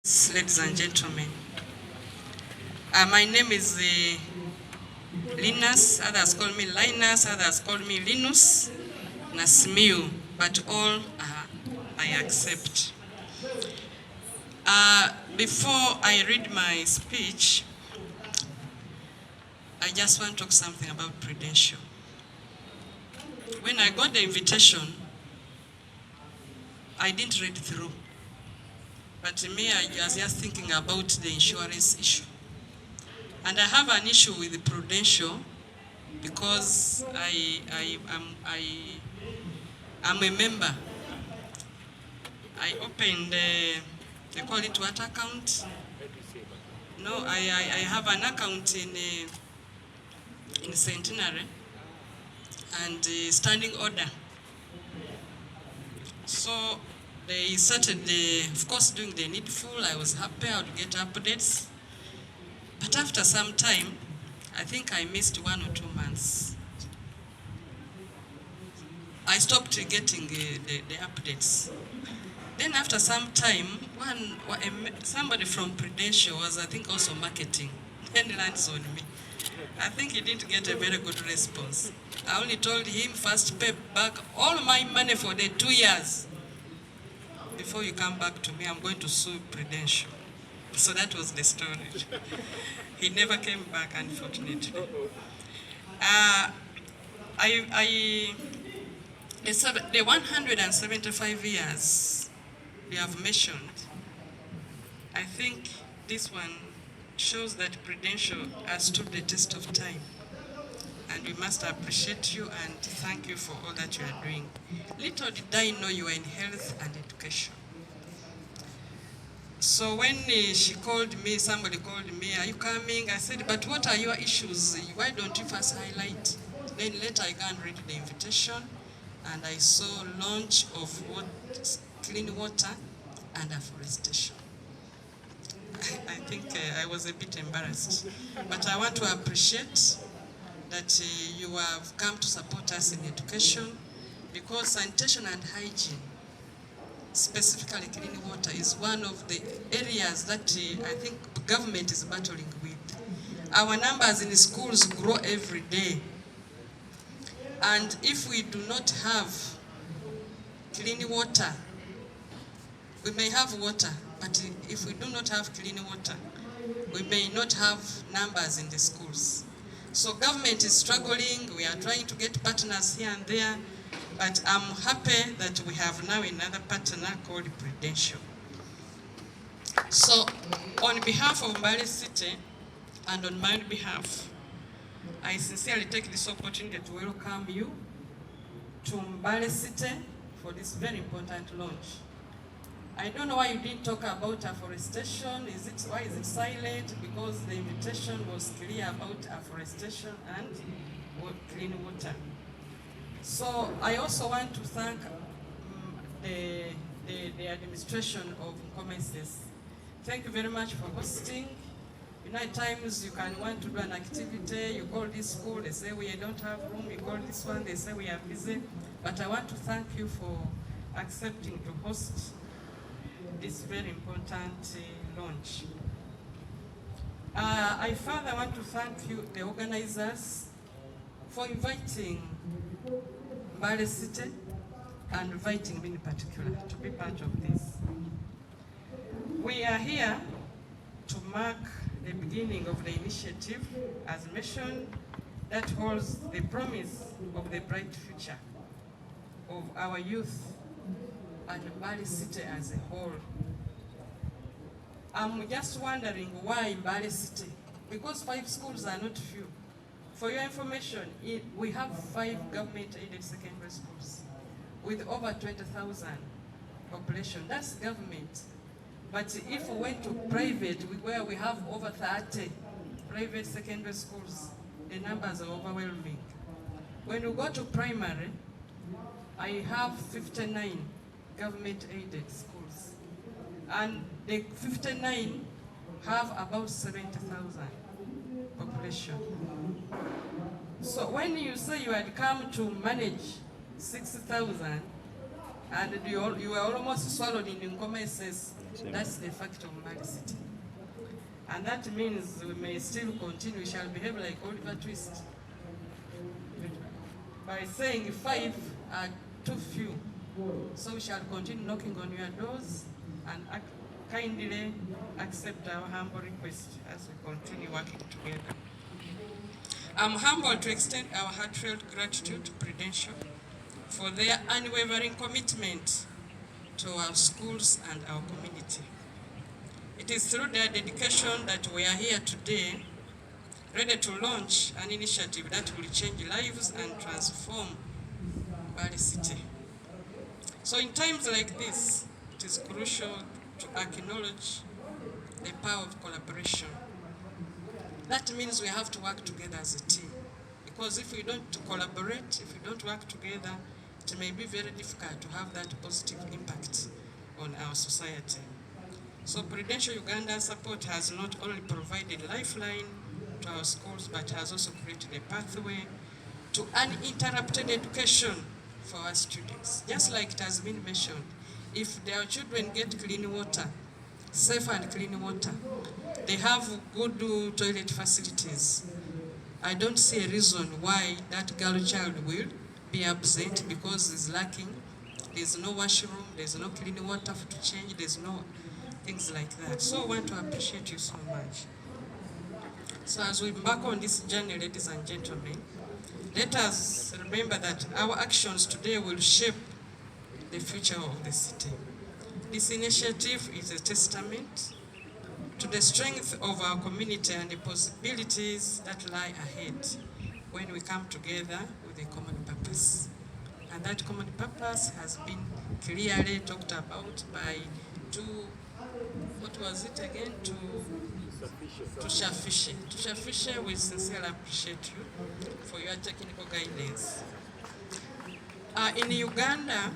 Ladies and gentlemen, my name is Linus, others call me Linus, others call me Linus, Nasmiu, but all I accept. Before I read my speech, I just want to talk something about Prudential. When I got the invitation, I didn't read through. But to me, I was just thinking about the insurance issue. And I have an issue with Prudential because I'm a member. I opened, they call it what account? No, I have an account in Centenary and standing order. So they started, of course, doing the needful. I was happy I would get updates. But after some time, I think I missed 1 or 2 months. I stopped getting the updates. Then after some time, somebody from Prudential was, I think, also marketing, and lands on me. I think he didn't get a very good response. I only told him first pay back all my money for the 2 years. Before you come back to me, I'm going to sue Prudential. So that was the story. He never came back, unfortunately. The 175 years they have mentioned, I think this one shows that Prudential has stood the test of time. And we must appreciate you and thank you for all that you are doing. Little did I know you were in health and education. So when she called me, somebody called me, are you coming? I said, but what are your issues? Why don't you first highlight? Then later I go and read the invitation, and I saw launch of clean water and afforestation. I think I was a bit embarrassed. But I want to appreciate that you have come to support us in education, because sanitation and hygiene, specifically clean water, is one of the areas that I think government is battling with. Our numbers in schools grow every day. And if we do not have clean water, we may have water, but if we do not have clean water, we may not have numbers in the schools. So government is struggling. We are trying to get partners here and there, but I'm happy that we have now another partner called Prudential. So on behalf of Mbale City and on my behalf, I sincerely take this opportunity to welcome you to Mbale City for this very important launch. I don't know why you didn't talk about afforestation. Why is it silent? Because the invitation was clear about afforestation and clean water. So I also want to thank the administration of Kametsi. Thank you very much for hosting. You know, at times you can want to do an activity, you call this school, they say we don't have room, you call this one, they say we are busy. But I want to thank you for accepting to host this very important launch. I further want to thank you, the organizers, for inviting Mbale City and inviting me in particular to be part of this. We are here to mark the beginning of the initiative, as mentioned, that holds the promise of the bright future of our youth and Mbale City as a whole. I'm just wondering why Mbale City? Because 5 schools are not few. For your information, we have 5 government-aided secondary schools with over 20,000 population. That's government. But if we went to private, where we have over 30 private secondary schools, the numbers are overwhelming. When we go to primary, I have 59 government-aided schools. And the 59 have about 70,000 population. So when you say you had come to manage 60,000, and you are almost swallowed in Ngoma SS. That's the fact of Mali City. And that means we may still continue, we shall behave like Oliver Twist. By saying 5 are too few. So we shall continue knocking on your doors and kindly accept our humble request as we continue working together. I'm humbled to extend our heartfelt gratitude to Prudential for their unwavering commitment to our schools and our community. It is through their dedication that we are here today, ready to launch an initiative that will change lives and transform Mali City. So in times like this, it is crucial to acknowledge the power of collaboration. That means we have to work together as a team. Because if we don't collaborate, if we don't work together, it may be very difficult to have that positive impact on our society. So Prudential Uganda support has not only provided lifeline to our schools, but has also created a pathway to uninterrupted education for our students. Just like it has been mentioned, if their children get clean water, safe and clean water, they have good toilet facilities, I don't see a reason why that girl child will be absent because it's lacking. There's no washroom, there's no clean water to change, there's no things like that. So I want to appreciate you so much. So as we embark on this journey, ladies and gentlemen, let us remember that our actions today will shape the future of the city. This initiative is a testament to the strength of our community and the possibilities that lie ahead when we come together with a common purpose. And that common purpose has been clearly talked about by what was it again? Tushafishe. Tushafishe, we sincerely appreciate you for your technical guidance. In Uganda,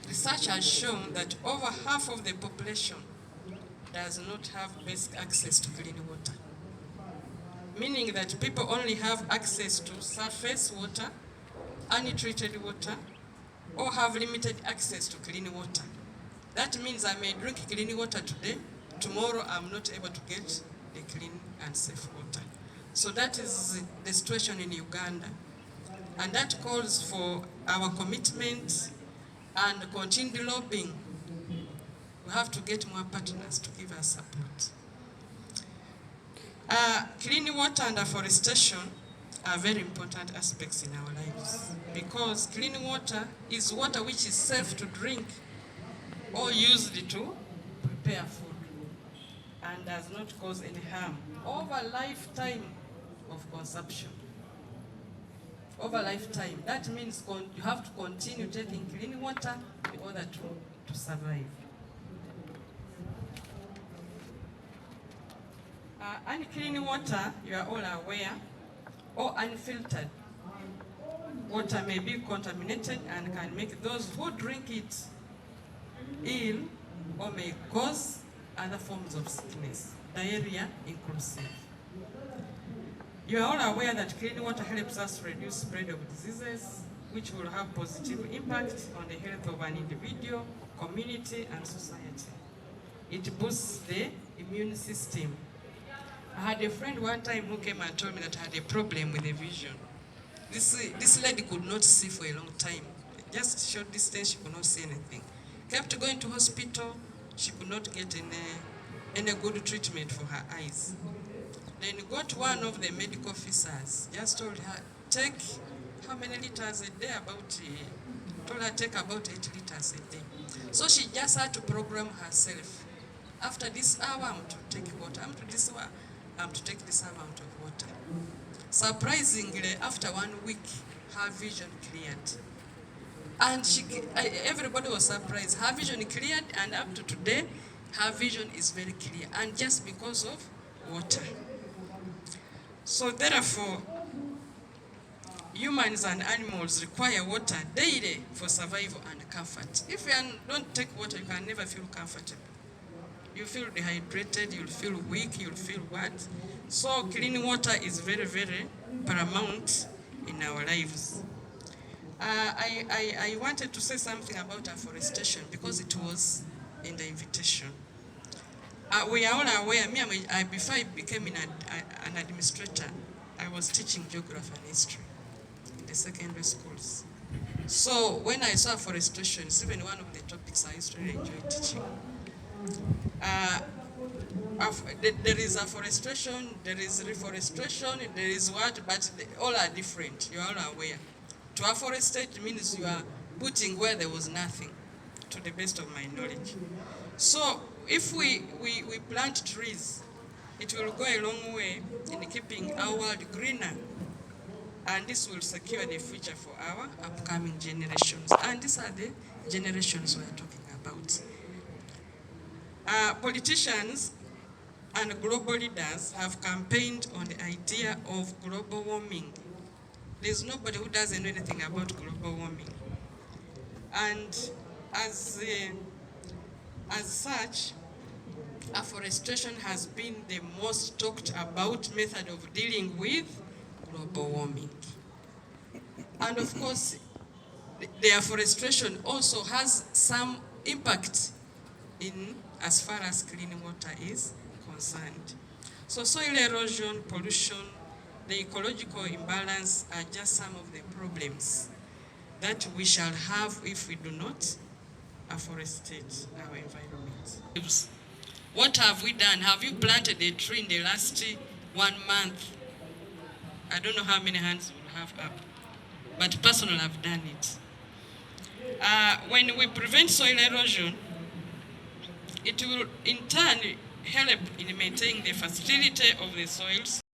research has shown that over half of the population does not have basic access to clean water. Meaning that people only have access to surface water, untreated water, or have limited access to clean water. That means I may drink clean water today, tomorrow I'm not able to get the clean and safe water. So that is the situation in Uganda. And that calls for our commitment and continued lobbying. We have to get more partners to give us support. Clean water and afforestation are very important aspects in our lives because clean water is water which is safe to drink or used to prepare food and does not cause any harm over a lifetime of consumption. Over lifetime, that means you have to continue taking clean water in order to survive. Unclean water, you are all aware, or unfiltered water may be contaminated and can make those who drink it ill or may cause other forms of sickness, diarrhea inclusive. You are all aware that clean water helps us reduce spread of diseases, which will have positive impact on the health of an individual, community, and society. It boosts the immune system. I had a friend one time who came and told me that I had a problem with the vision. This lady could not see for a long time. Just short distance, she could not see anything. Kept going to hospital, she could not get any good treatment for her eyes. Then got one of the medical officers, just told her, take how many liters a day? Told her take about 8 liters a day. So she just had to program herself. After this hour, I'm to take water. After this hour, I'm to take this amount of water. Surprisingly, after 1 week, her vision cleared. And everybody was surprised. Her vision cleared, and up to today, her vision is very clear. And just because of water. So therefore, humans and animals require water daily for survival and comfort. If you don't take water, you can never feel comfortable. You feel dehydrated, you'll feel weak, you'll feel what? So clean water is very, very paramount in our lives. I wanted to say something about afforestation because it was in the invitation. We are all aware, before I became an administrator, I was teaching geography and history in the secondary schools. So when I saw afforestation, it's even one of the topics I used to really enjoy teaching. There is afforestation, there is reforestation, there is what, but all are different. You are all aware. To afforestate means you are putting where there was nothing, to the best of my knowledge. So if we plant trees, it will go a long way in keeping our world greener. And this will secure the future for our upcoming generations. And these are the generations we are talking about. Politicians and global leaders have campaigned on the idea of global warming. There's nobody who doesn't know anything about global warming. And as such, afforestation has been the most talked about method of dealing with global warming. And of course, the afforestation also has some impact in as far as clean water is concerned. So soil erosion, pollution, the ecological imbalance are just some of the problems that we shall have if we do not afforestate our environment. What have we done? Have you planted a tree in the last 1 month? I don't know how many hands will have up, but personally I've done it. When we prevent soil erosion, it will in turn help in maintaining the fertility of the soils